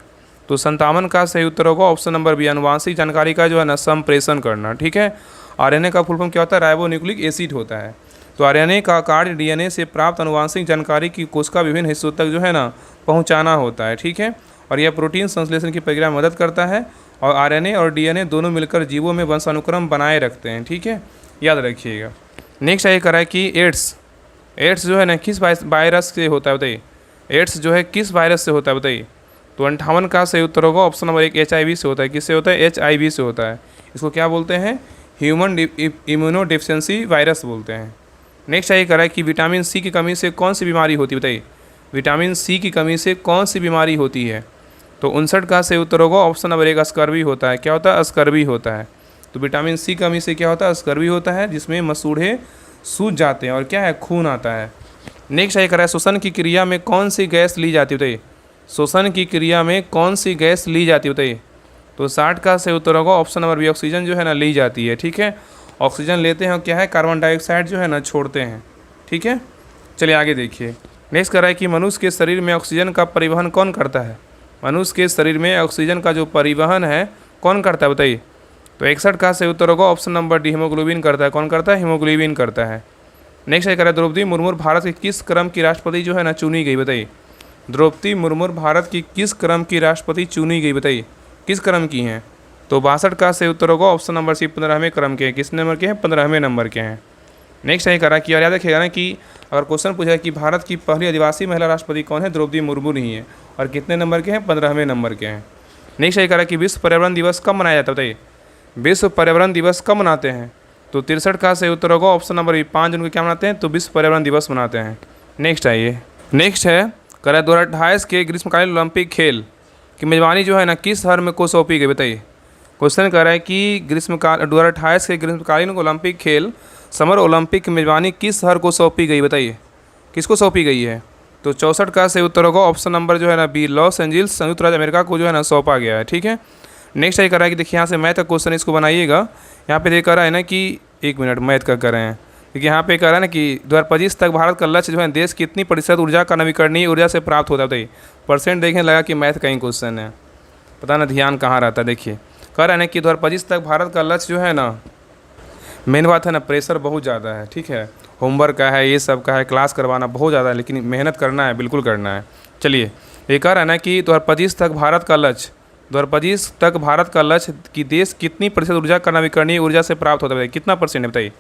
तो 57 का सही उत्तर होगा ऑप्शन नंबर बी, आनुवांशिक जानकारी का जो है ना संप्रेषण करना। ठीक है, आरएनए का फुल फॉर्म क्या होता है? राइबोन्यूक्लिक एसिड होता है। तो आरएनए का कार्य डीएनए से प्राप्त आनुवांशिक जानकारी की कोशिका विभिन्न हिस्सों तक जो है ना पहुंचाना होता है। ठीक है, और यह प्रोटीन संश्लेषण की प्रक्रिया में मदद करता है। और आरएनए और डीएनए दोनों मिलकर जीवों में वंशानुक्रम बनाए रखते हैं। ठीक है, याद रखिएगा। नेक्स्ट ये कह रहा है कि एड्स जो है ना किस वायरस से होता है? बताइए। एड्स जो है किस वायरस से होता है? बताइए। तो 58 का सही उत्तर होगा ऑप्शन नंबर 1, HIV से होता है। किससे होता है? HIV से होता है। इसको क्या बोलते हैं? ह्यूमन इम्यूनो डेफिशिएंसी वायरस बोलते हैं। नेक्स्ट ये कह रहा है कि विटामिन सी की कमी से कौन सी बीमारी होती है? बताइए। विटामिन सी की कमी से कौन सी बीमारी होती है? तो 59 का सही उत्तर होगा ऑप्शन नंबर 1, स्कर्वी होता है। क्या होता है? स्कर्वी होता है। तो विटामिन सी की कमी से क्या होता है? स्कर्वी होता है, जिसमें मसूड़े सूज जाते हैं और क्या है? खून आता है। नेक्स्ट ये कह रहा है श्वसन की क्रिया में कौन सी गैस ली जाती है? बताइए। श्वसन की क्रिया में कौन सी गैस ली जाती है? बताइए। तो 60 का सही उत्तर होगा ऑप्शन नंबर बी, ऑक्सीजन जो है ना ली जाती है। ठीक है, ऑक्सीजन लेते हैं और क्या है? कार्बन डाइऑक्साइड जो है ना छोड़ते हैं। ठीक है, चलिए आगे देखिए। नेक्स्ट कर रहा है कि मनुष्य के शरीर में ऑक्सीजन का परिवहन कौन करता है? मनुष्य के शरीर में ऑक्सीजन का जो परिवहन है कौन करता है? बताइए। तो 61 का सही उत्तर होगा ऑप्शन नंबर डी, हीमोग्लोबिन करता है। कौन करता है? हीमोग्लोबिन करता है। नेक्स्ट ये कह रहा है द्रौपदी मुर्मू भारत के किस क्रम की राष्ट्रपति जो है ना चुनी गई? बताइए। द्रौपदी मुर्मू भारत की किस क्रम की राष्ट्रपति चुनी गई? बताइए, किस क्रम की हैं? तो 62 का सही उत्तर होगा ऑप्शन नंबर सी, 15वें क्रम के हैं। किस नंबर के हैं? 15वें नंबर के हैं। नेक्स्ट ये कह रहा है कि याद रखिएगा ना कि अगर क्वेश्चन पूछा है कि भारत की पहली आदिवासी महिला राष्ट्रपति कौन है? द्रौपदी मुर्मू नहीं है। और कितने नंबर के हैं? 15वें नंबर के हैं। नेक्स्ट ये कह रहा है कि विश्व पर्यावरण दिवस कब मनाया जाता है? बताइए। विश्व पर्यावरण दिवस कब मनाते हैं? तो 63 का सही उत्तर होगा ऑप्शन नंबर बी, 5 जून को क्या मनाते हैं? तो विश्व पर्यावरण दिवस मनाते हैं। नेक्स्ट आइए। नेक्स्ट है कह रहा है 2028 के ग्रीष्मकालीन ओलंपिक खेल की मेजबानी जो है ना किस शहर को सौंपी गई? बताइए। क्वेश्चन कह रहा है कि 2028 के ग्रीष्मकालीन ओलंपिक खेल समर ओलंपिक की मेजबानी किस शहर को सौंपी गई? बताइए, किसको सौंपी गई है? तो 64 का सही उत्तर होगा ऑप्शन नंबर जो है ना बी, लॉस एंजल्स, संयुक्त राज्य अमेरिका को जो है ना सौंपा गया है। ठीक है, नेक्स्ट ये कह रहा है कि देखिए यहाँ से मैथ का क्वेश्चन इसको बनाइएगा। यहाँ पे देख रहा है ना कि 1 मिनट मैथ का कर रहे हैं। देखिए यहाँ पे कह रहा है ना कि 2025 तक भारत का लक्ष्य जो है देश कितनी प्रतिशत ऊर्जा का नवीकरणीय ऊर्जा से प्राप्त होता है? बताइए। परसेंट देखने लगा कि मैथ का ही क्वेश्चन है, पता ना ध्यान कहाँ रहता है। देखिए कह रहा है ना कि 2025 तक भारत का लक्ष्य जो है ना, मेन बात है ना प्रेशर बहुत ज़्यादा है। ठीक है, होमवर्क का है, ये सब का है, क्लास करवाना बहुत ज़्यादा है, लेकिन मेहनत करना है, बिल्कुल करना है। चलिए ये कह रहा है ना कि 2025 तक भारत का लक्ष्य 2025 तक भारत का लक्ष्य कि देश कितनी प्रतिशत ऊर्जा का नवीकरणीय ऊर्जा से प्राप्त होता है? बताइए, कितना परसेंट है? बताइए।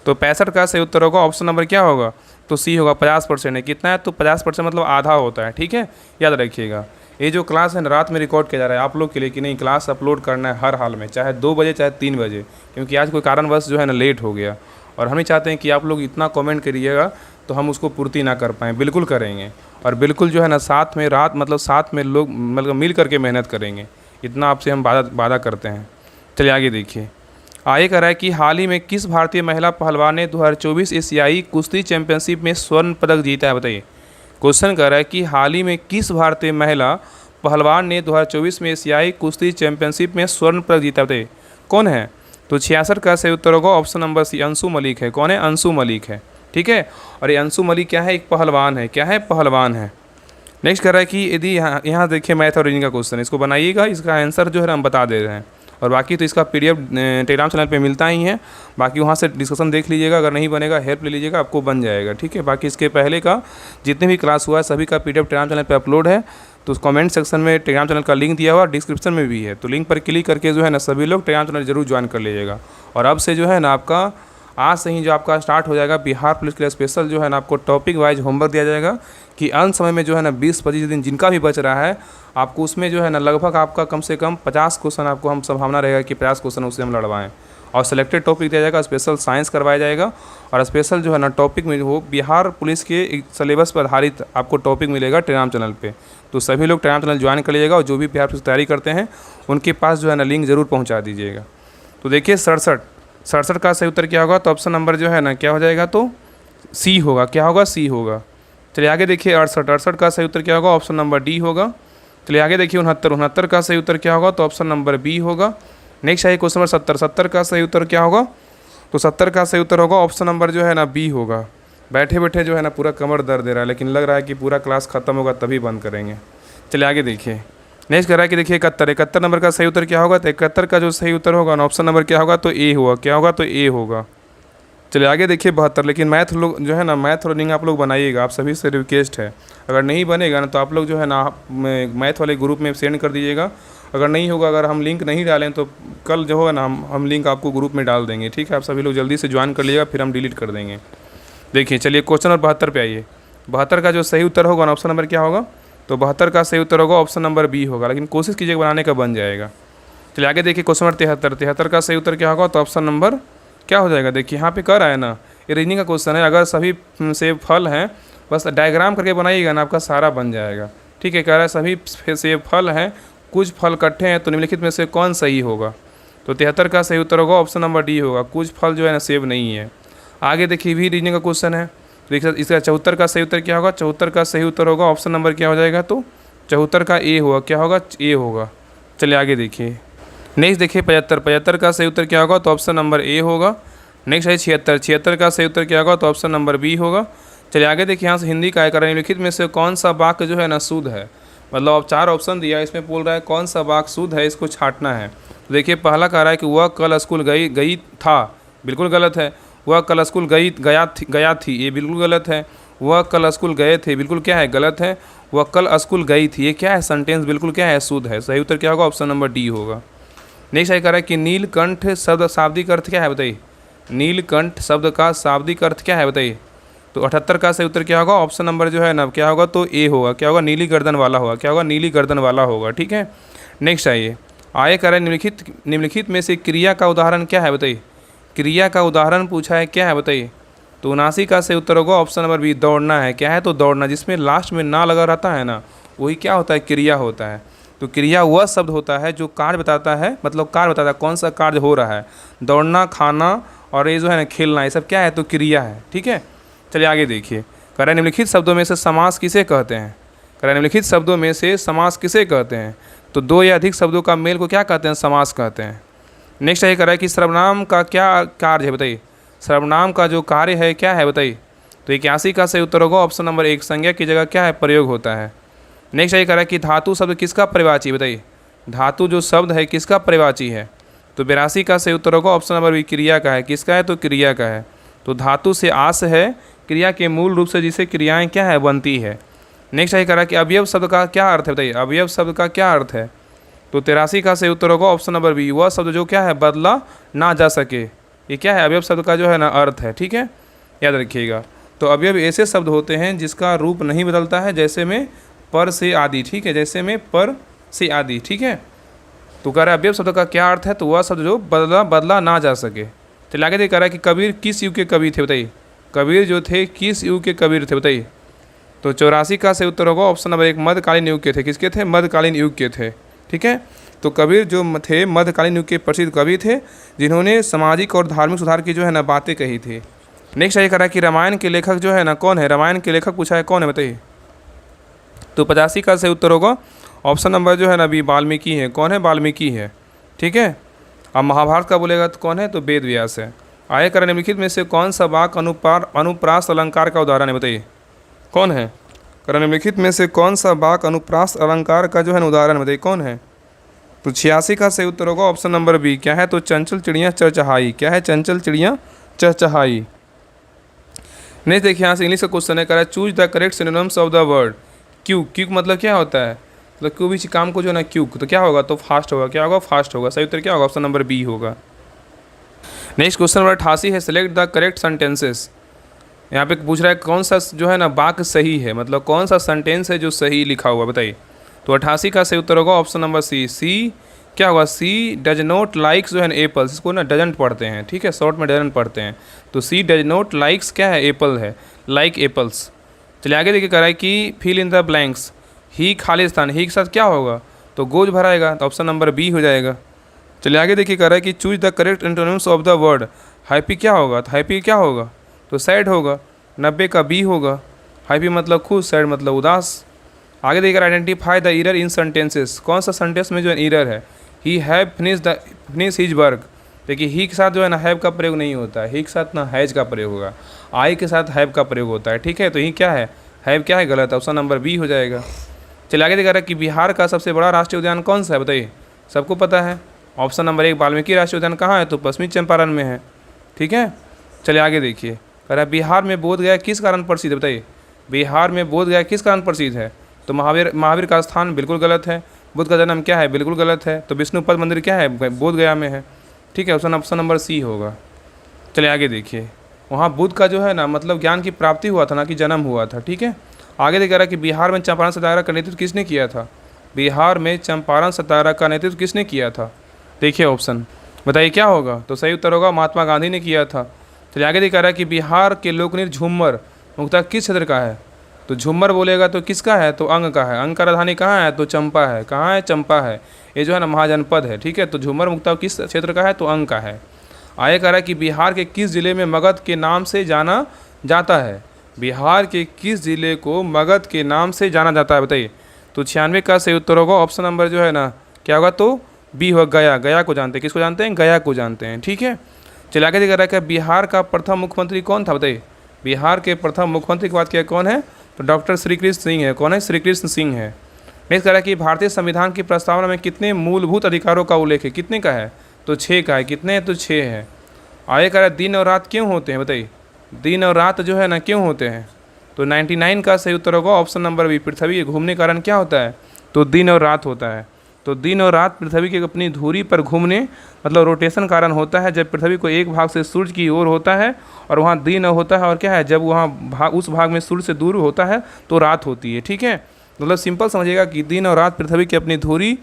तो 65 का सही उत्तर होगा ऑप्शन नंबर क्या होगा, तो सी होगा। 50% है, कितना है, तो 50% मतलब आधा होता है, ठीक है, याद रखिएगा। ये जो क्लास है ना रात में रिकॉर्ड किया जा रहा है आप लोग के लिए कि नहीं, क्लास अपलोड करना है हर हाल में, चाहे 2 बजे चाहे 3 बजे, क्योंकि आज कोई कारणवश जो है ना लेट हो गया, और हम ही चाहते हैं कि आप लोग इतना कमेंट करिएगा तो हम उसको पूर्ति ना कर पाएँ। बिल्कुल करेंगे, और बिल्कुल जो है ना साथ में रात मतलब साथ में लोग मतलब मिल करके मेहनत करेंगे, इतना आपसे हम वादा करते हैं। चलिए आगे देखिए। आगे कह रहा है कि हाल ही में किस भारतीय महिला पहलवान ने 2024 एशियाई कुश्ती चैंपियनशिप में स्वर्ण पदक जीता है, बताइए। क्वेश्चन कह रहा है कि हाल ही में किस भारतीय महिला पहलवान ने 2024 में एशियाई कुश्ती चैंपियनशिप में स्वर्ण पदक जीता, बताइए कौन है। तो 66 का सही उत्तर होगा option number C, Anshu Malik है। कौन है, अंशु मलिक है, ठीक है। और ये अंशु मलिक क्या है, एक पहलवान है, क्या है, पहलवान है। नेक्स्ट कह रहा है कि यदि यहाँ देखिए मैथ और रीजनिंग का क्वेश्चन, इसको बनाइएगा, इसका आंसर जो है हम बता दे रहे हैं, और बाकी तो इसका PDF टेलीग्राम चैनल पे मिलता ही है, बाकी वहाँ से डिस्कशन देख लीजिएगा, अगर नहीं बनेगा हेल्प ले लीजिएगा, आपको बन जाएगा, ठीक है। बाकी इसके पहले का जितने भी क्लास हुआ है सभी का PDF टेलीग्राम चैनल पे अपलोड है, तो उस कमेंट सेक्शन में टेलीग्राम चैनल का लिंक दिया हुआ, डिस्क्रिप्शन में भी है, तो लिंक पर क्लिक करके जो है ना सभी लोग टेलीग्राम चैनल जरूर ज्वाइन कर लीजिएगा। और अब से जो है ना आपका आज से ही जो आपका स्टार्ट हो जाएगा बिहार पुलिस के लिए स्पेशल जो है ना आपको टॉपिक वाइज होमवर्क दिया जाएगा, कि अंत समय में जो है ना 20-25 दिन जिनका भी बच रहा है आपको उसमें जो है ना लगभग आपका कम से कम 50 क्वेश्चन आपको हम संभावना रहेगा कि 50 क्वेश्चन उससे हम लड़वाएं, और सेलेक्टेड टॉपिक दिया जाएगा, स्पेशल साइंस करवाया जाएगा, और स्पेशल जो है ना टॉपिक में वो बिहार पुलिस के सिलेबस पर आधारित आपको टॉपिक मिलेगा टेलीग्राम चैनल पे। तो सभी लोग टेलीग्राम चैनल ज्वाइन कर लीजिएगा, और जो भी बिहार पुलिस तैयारी करते हैं उनके पास जो है ना लिंक ज़रूर पहुँचा दीजिएगा। तो देखिए 67 का सही उत्तर क्या होगा, तो ऑप्शन नंबर जो है ना क्या हो जाएगा, तो सी होगा। क्या होगा, सी होगा। चलिए आगे देखिए 68 का सही उत्तर क्या होगा, ऑप्शन नंबर डी होगा। चलिए आगे देखिए 69 का सही उत्तर क्या होगा, तो ऑप्शन नंबर बी होगा। नेक्स्ट है क्वेश्चन नंबर 70 का सही उत्तर क्या होगा, तो 70 का सही उत्तर होगा ऑप्शन नंबर जो है ना बी होगा। बैठे बैठे जो है ना पूरा कमर दर्द दे रहा है, लेकिन लग रहा है कि पूरा क्लास खत्म होगा तभी बंद करेंगे। चलिए आगे देखिए। नेक्स्ट कर रहा है कि देखिए 71 नंबर का सही उत्तर क्या होगा, तो 71 का जो सही उत्तर होगा ना ऑप्शन नंबर क्या होगा, तो ए होगा। क्या होगा, तो ए होगा। चलिए आगे देखिए 72। लेकिन मैथ लोग जो है ना मैथ और रीजनिंग आप लोग बनाइएगा, आप सभी से रिक्वेस्ट है, अगर नहीं बनेगा ना तो आप लोग जो है ना मैथ वाले ग्रुप में सेंड कर दीजिएगा, अगर नहीं होगा, अगर हम लिंक नहीं डालें तो कल जो है ना हम लिंक आपको ग्रुप में डाल देंगे, ठीक है। आप सभी लोग जल्दी से ज्वाइन कर लीजिएगा, फिर हम डिलीट कर देंगे। देखिए चलिए क्वेश्चन नंबर 72 पे आइए। 72 का जो सही उत्तर होगा ना ऑप्शन नंबर क्या होगा, तो 72 का सही उत्तर होगा ऑप्शन नंबर बी होगा, लेकिन कोशिश कीजिएगा बनाने का बन जाएगा। चलिए आगे देखिए क्वेश्चन नंबर 73 का सही उत्तर क्या होगा, तो ऑप्शन नंबर क्या हो जाएगा, देखिए यहाँ पे कह रहा है ना ये रीजनिंग का क्वेश्चन है, अगर सभी सेब फल हैं बस डायग्राम करके बनाइएगा ना आपका सारा बन जाएगा, ठीक है। कह रहा है सभी सेब फल हैं, कुछ फल इकट्ठे हैं, तो निम्नलिखित में से कौन सही होगा, तो 73 का सही उत्तर होगा ऑप्शन नंबर डी होगा, कुछ फल जो है ना सेब नहीं है। आगे देखिए भी रीजनिंग का क्वेश्चन है, देखिए इसका 74 का सही उत्तर क्या होगा, 74 का सही उत्तर होगा ऑप्शन नंबर क्या हो जाएगा, तो 74 का ए होगा। क्या होगा, ए होगा। चलिए आगे देखिए। नेक्स्ट देखिए 75 का सही उत्तर क्या होगा, तो ऑप्शन नंबर ए होगा। नेक्स्ट है 76 का सही उत्तर क्या होगा, तो ऑप्शन नंबर बी होगा। चलिए आगे देखिए यहाँ से हिंदी का है, निम्नलिखित में से कौन सा वाक्य जो है ना शुद्ध है, मतलब अब 4 ऑप्शन दिया है, इसमें बोल रहा है कौन सा वाक्य शुद्ध है, इसको छांटना है। तो देखिए पहला कह रहा है कि वह कल स्कूल गई था, बिल्कुल गलत है। वह कल स्कूल गया थी, ये बिल्कुल गलत है। वह कल स्कूल गए थे, बिल्कुल क्या है, गलत है। वह कल स्कूल गई थी, ये क्या है, सेंटेंस बिल्कुल क्या है, शुद्ध है। सही उत्तर क्या होगा, ऑप्शन नंबर डी होगा। नेक्स्ट है कह रहा है कि नीलकंठ शब्द शाब्दिक अर्थ क्या है, बताइए। नीलकंठ शब्द का शाब्दिक अर्थ क्या है, बताइए। तो 78 का सही उत्तर क्या होगा, ऑप्शन नंबर जो है ना क्या होगा, तो ए होगा। क्या होगा, नीली गर्दन वाला होगा। क्या होगा, नीली गर्दन वाला होगा, ठीक है। नेक्स्ट आइए। आगे कह रहा है निम्नलिखित में से क्रिया का उदाहरण क्या है, बताइए। क्रिया का उदाहरण पूछा है, क्या है, बताइए। तो 79 का सही उत्तर होगा ऑप्शन नंबर बी, दौड़ना है। क्या है, तो दौड़ना, जिसमें लास्ट में ना लगा रहता है ना वही क्या होता है, क्रिया होता है। तो क्रिया वह शब्द होता है जो कार्य बताता है, मतलब कार्य बताता है कौन सा कार्य हो रहा है। दौड़ना, खाना और ये जो है ना खेलना, ये सब क्या है, तो क्रिया है, ठीक है। चलिए आगे देखिए। कह रहा है निम्नलिखित शब्दों में से समास किसे कहते हैं। कह रहा है निम्नलिखित शब्दों में से समास किसे कहते हैं, तो 2 या अधिक शब्दों का मेल को क्या कहते हैं, समास कहते हैं। नेक्स्ट ये कह रहा है कि सर्वनाम का क्या कार्य है, बताइए। सर्वनाम का जो कार्य है क्या है, बताइए। तो 81 का सही उत्तर होगा ऑप्शन नंबर 1, संज्ञा की जगह क्या है, प्रयोग होता है। नेक्स्ट ये कह रहा है कि धातु शब्द किसका पर्यायवाची, बताइए। धातु जो शब्द है किसका पर्यायवाची है, तो 82 का सही उत्तर होगा ऑप्शन नंबर बी, क्रिया का है। किसका है, तो क्रिया का है। तो धातु से आस है, क्रिया के मूल रूप से जिसे क्रियाएं क्या है, बनती है। नेक्स्ट ये कह रहा है कि अवयव शब्द का क्या अर्थ है, बताइए। अवयव शब्द का क्या अर्थ है, तो 83 का सही उत्तर होगा ऑप्शन नंबर बी, वह शब्द जो क्या है, बदला ना जा सके। ये क्या है, अवयव शब्द का जो है ना अर्थ है, ठीक है, याद रखिएगा। तो अवयव ऐसे शब्द होते हैं जिसका रूप नहीं बदलता है, जैसे में पर से आदि, ठीक है, जैसे में पर से आदि, ठीक है। तो कह रहा है अवयव शब्द का क्या अर्थ है, तो वह शब्द जो बदला ना जा सके। चलिए आगे देख, कह रहा है कि कबीर किस युग के कवि थे, बताइए। कबीर जो थे किस युग के कबीर थे, बताइए। तो 84 का से उत्तर होगा ऑप्शन नंबर 1, मध्यकालीन युग के थे। किसके थे, मध्यकालीन युग के थे, ठीक है। तो कबीर जो थे मध्यकालीन युग के प्रसिद्ध कवि थे, जिन्होंने सामाजिक और धार्मिक सुधार की जो है ना बातें कही थी। नेक्स्ट ये कह रहा है कि रामायण के लेखक जो है ना कौन है, रामायण के लेखक पूछा है कौन है, बताइए। तो 85 का से उत्तर होगा ऑप्शन नंबर जो है ना बी, वाल्मीकि है। कौन है, वाल्मीकि है, ठीक है। अब महाभारत का बोलेगा तो कौन है, तो वेद व्यास है। आगे करें निम्नलिखित में से कौन सा वाक्य अनुप्रास अलंकार का उदाहरण है, बताइए। कौन है, करें निम्नलिखित में से कौन सा वाक्य अनुप्रास अलंकार का जो है ना उदाहरण, बताइए कौन है। तो 86 का सही उत्तर होगा ऑप्शन नंबर बी, क्या है, तो चंचल चिड़िया चहचहाई। क्या है, चंचल चिड़िया चहचहाई। नेक्स्ट देखिए यहाँ से इंग्लिश का क्वेश्चन है, कह रहा है choose the correct synonyms of the word quick. Quick मतलब क्या होता है, मतलब कोई भी काम को जो है ना क्यूक, तो क्या होगा, तो फास्ट होगा। क्या होगा, फास्ट होगा। सही उत्तर क्या होगा, ऑप्शन नंबर बी होगा। नेक्स्ट क्वेश्चन नंबर 88 है, सिलेक्ट द करेक्ट सेंटेंसेस। यहाँ पे पूछ रहा है कौन सा जो है ना वाक्य सही है, मतलब कौन सा सेंटेंस है जो सही लिखा हुआ, बताइए। तो 88 का सही उत्तर होगा ऑप्शन नंबर सी। सी क्या होगा, सी डज नॉट लाइक्स जो है ना एप्पल्स, इसको ना डजंट पढ़ते हैं, ठीक है, शॉर्ट में डजंट पढ़ते हैं। तो सी डज नॉट लाइक्स क्या है, एप्पल है, लाइक एप्पल्स। चलिए आगे देखिए, कह रहा है कि फिल इन द ब्लैंक्स। ही खाली स्थान, ही के साथ क्या होगा, तो गोज भराएगा, तो ऑप्शन नंबर बी हो जाएगा। चलिए आगे देखिए, कह रहा है कि choose the correct antonyms of the word happy. क्या होगा, तो हैप्पी क्या होगा, तो सैड होगा। 90 का बी होगा। हैप्पी मतलब खुश, सैड मतलब उदास। आगे देखिए, identify the error in sentences. कौन सा सेंटेंस में जो है एरर है, he have finish his work. देखिए ही के साथ जो है ना हैव का प्रयोग नहीं होता है, ही के साथ ना हैज का प्रयोग होगा, आई के साथ हैव का प्रयोग होता है, ठीक है। तो ही क्या है, हैव क्या है, गलत, ऑप्शन नंबर बी हो जाएगा। चलिए आगे देखा रहा है कि बिहार का सबसे बड़ा राष्ट्रीय उद्यान कौन सा है, बताइए। सबको पता है, ऑप्शन नंबर 1 वाल्मीकि राष्ट्रीय उद्यान कहाँ है, तो पश्चिमी चंपारण में है, ठीक है। चलिए आगे देखिए, कह रहा है बिहार में बोधगया किस कारण प्रसिद्ध है, बताइए। बिहार में बोधगया किस कारण प्रसिद्ध है, तो महावीर का स्थान, बिल्कुल गलत है। बुद्ध का जन्म क्या है, बिल्कुल गलत है। तो विष्णुपद मंदिर क्या है, बोधगया में है, ठीक है, ऑप्शन नंबर सी होगा। चलिए आगे देखिए, वहाँ बुद्ध का जो है ना मतलब ज्ञान की प्राप्ति हुआ था, ना कि जन्म हुआ था, ठीक है। आगे देख रहा है कि बिहार में चंपारण सत्याग्रह का नेतृत्व किसने किया था। बिहार में चंपारण सत्याग्रह का नेतृत्व किसने किया था, देखिए ऑप्शन, बताइए क्या होगा। तो सही उत्तर होगा महात्मा गांधी ने किया था। चलिए आगे दिखा रहा है कि बिहार के लोकनृत्य झूमर मुख्यतः किस क्षेत्र का है, तो झूमर बोलेगा तो किसका है, तो अंग का है। अंग का राजधानी कहाँ है, तो चंपा है। कहाँ है, चंपा है, ये जो है ना महाजनपद है, ठीक है। तो झूमर मुख्यतः किस क्षेत्र का है, तो अंग का है। आगे कह रहा है कि बिहार के किस जिले में मगध के नाम से जाना जाता है। बिहार के किस जिले को मगध के नाम से जाना जाता है, बताइए। तो 96 का सही उत्तर होगा ऑप्शन नंबर जो है ना क्या होगा, तो बी होगा, गया। गया को जानते हैं, किसको जानते हैं, गया को जानते हैं, ठीक है। चलिए आगे दिखा रहा है कि बिहार का प्रथम मुख्यमंत्री कौन था, बताइए। बिहार के प्रथम मुख्यमंत्री की बात किया कौन है, तो डॉक्टर श्री कृष्ण सिंह है। कौन है, श्री कृष्ण सिंह है। नेक्स्ट कह रहा है कि भारतीय संविधान की प्रस्तावना में कितने मूलभूत अधिकारों का उल्लेख है, कितने का है, तो 6 का है। कितने हैं, तो 6 है। आगे कह रहा है दिन और रात क्यों होते हैं, बताइए। दिन और रात जो है ना क्यों होते हैं, तो 99 का सही उत्तर होगा ऑप्शन नंबर बी। पृथ्वी के घूमने के कारण क्या होता है, तो दिन और रात होता है। तो दिन और रात पृथ्वी के अपनी धुरी पर घूमने मतलब रोटेशन कारण होता है। जब पृथ्वी को एक भाग से सूर्य की ओर होता है और वहाँ दिन होता है, और क्या है जब वहाँ उस भाग में सूर्य से दूर होता है तो रात होती है, ठीक है। मतलब सिंपल समझिएगा कि दिन और रात पृथ्वी की अपनी धुरी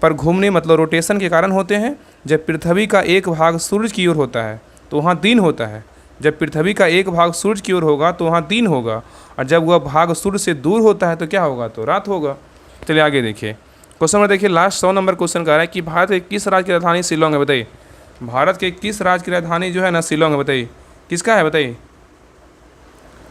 पर घूमने मतलब रोटेशन के कारण होते हैं। जब पृथ्वी का एक भाग सूर्य की ओर होता है तो वहाँ दिन होता है। जब पृथ्वी का एक भाग सूर्य की ओर होगा तो वहाँ दिन होगा, और जब वह भाग सूर्य से दूर होता है तो क्या होगा, तो रात होगा। चलिए आगे देखिए, क्वेश्चन नंबर देखिए, लास्ट 100 नंबर क्वेश्चन कह रहा है कि भारत के किस राज्य की राजधानी शिलोंग है, बताइए। भारत के किस राज्य की राजधानी जो है ना शिलोंग है, बताइए। किसका है, बताइए।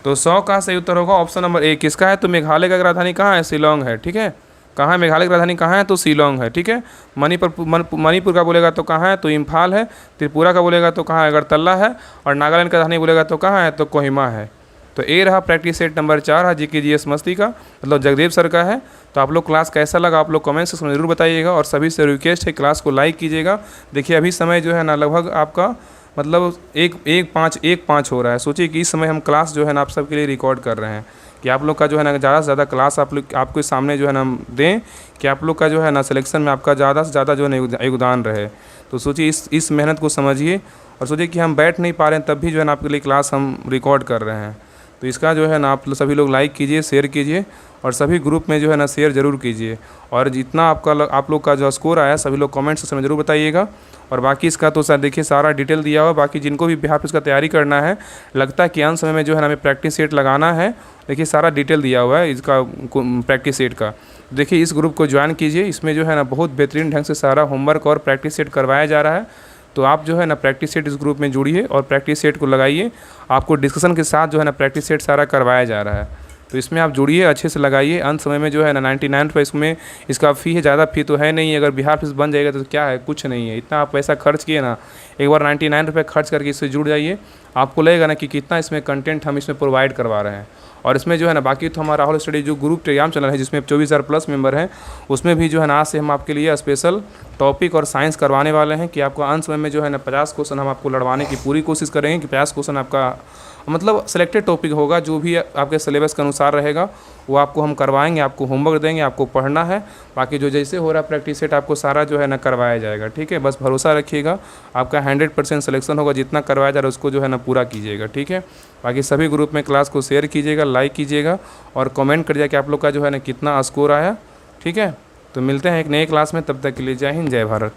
तो 100 का सही उत्तर होगा ऑप्शन नंबर 1। किसका है, तो मेघालय का राजधानी कहाँ है, शिलोंग है, ठीक है। कहाँ है, मेघालय की राजधानी कहाँ है, तो शिलोंग है, ठीक है। मणिपुर का बोलेगा तो कहाँ है, तो इम्फाल है। त्रिपुरा का बोलेगा तो कहाँ है, अगरतला है। और नागालैंड का राजधानी बोलेगा तो कहाँ है, तो कोहिमा है। तो ये रहा practice set number 4 GK GS मस्ती का, मतलब जगदेव सर का है। तो आप लोग क्लास कैसा लगा आप लोग कमेंट सेक्शन में ज़रूर बताइएगा, और सभी से रिक्वेस्ट है क्लास को लाइक कीजिएगा। देखिए अभी समय जो है ना लगभग आपका मतलब 1:05 हो रहा है। सोचिए कि इस समय हम क्लास जो है ना आप सबके लिए रिकॉर्ड कर रहे हैं, कि आप लोग का जो है ना ज़्यादा से ज़्यादा क्लास आपके सामने जो है ना दें, कि आप लोग का जो है ना सिलेक्शन में आपका ज़्यादा से ज़्यादा जो है ना योगदान रहे। तो सोचिए इस मेहनत को समझिए और सोचिए कि हम बैठ नहीं पा रहे हैं तब भी जो है ना आपके लिए क्लास हम रिकॉर्ड कर रहे हैं। तो इसका जो है ना आप सभी लोग लाइक कीजिए, शेयर कीजिए और सभी ग्रुप में जो है ना शेयर ज़रूर कीजिए। और जितना आप लोग का जो स्कोर आया सभी लोग कमेंट सेक्शन में ज़रूर बताइएगा। और बाकी इसका तो सर देखिए सारा डिटेल दिया हुआ, बाकी जिनको भी बिहार पुलिस का तैयारी करना है, लगता है कि अंत समय में जो है ना हमें प्रैक्टिस सेट लगाना है, देखिए सारा डिटेल दिया हुआ है इसका प्रैक्टिस सेट का। देखिए इस ग्रुप को ज्वाइन कीजिए, इसमें जो है ना बहुत बेहतरीन ढंग से सारा होमवर्क और प्रैक्टिस सेट करवाया जा रहा है। तो आप जो है ना प्रैक्टिस सेट इस ग्रुप में जुड़िए और प्रैक्टिस सेट को लगाइए। आपको डिस्कशन के साथ जो है ना प्रैक्टिस सेट सारा करवाया जा रहा है, तो इसमें आप जुड़िए, अच्छे से लगाइए। अंत समय में जो है ना 99 रुपये इसमें इसका फ़ी है, ज़्यादा फ़ी तो है नहीं। अगर बिहार पुलिस बन जाएगा तो क्या है, कुछ नहीं है। इतना आप पैसा खर्च किए ना, एक बार 99 रुपये खर्च करके इससे जुड़ जाइए। आपको लगेगा ना कि कितना इसमें कंटेंट हम इसमें प्रोवाइड करवा रहे हैं। और इसमें जो है ना बाकी तो हमारा राहुल स्टडी जो ग्रुप टेलीग्राम चैनल है जिसमें 24,000 प्लस मेंबर हैं, उसमें भी जो है ना आज से हम आपके लिए स्पेशल टॉपिक और साइंस करवाने वाले हैं कि आपको अंत समय में जो है ना 50 क्वेश्चन हम आपको लड़वाने की पूरी कोशिश करेंगे कि 50 क्वेश्चन आपका मतलब सेलेक्टेड टॉपिक होगा, जो भी आपके सिलेबस के अनुसार रहेगा वो आपको हम करवाएंगे। आपको होमवर्क देंगे, आपको पढ़ना है। बाकी जो जैसे हो रहा है प्रैक्टिस सेट आपको सारा जो है ना करवाया जाएगा, ठीक है। बस भरोसा रखिएगा, आपका 100% सिलेक्शन होगा। जितना करवाया जा रहा है उसको जो है ना पूरा कीजिएगा, ठीक है। बाकी सभी ग्रुप में क्लास को शेयर कीजिएगा, लाइक कीजिएगा और कमेंट करिएगा कि आप लोग का जो है ना कितना स्कोर आया, ठीक है। तो मिलते हैं एक नए क्लास में, तब तक के लिए जय हिंद, जय भारत।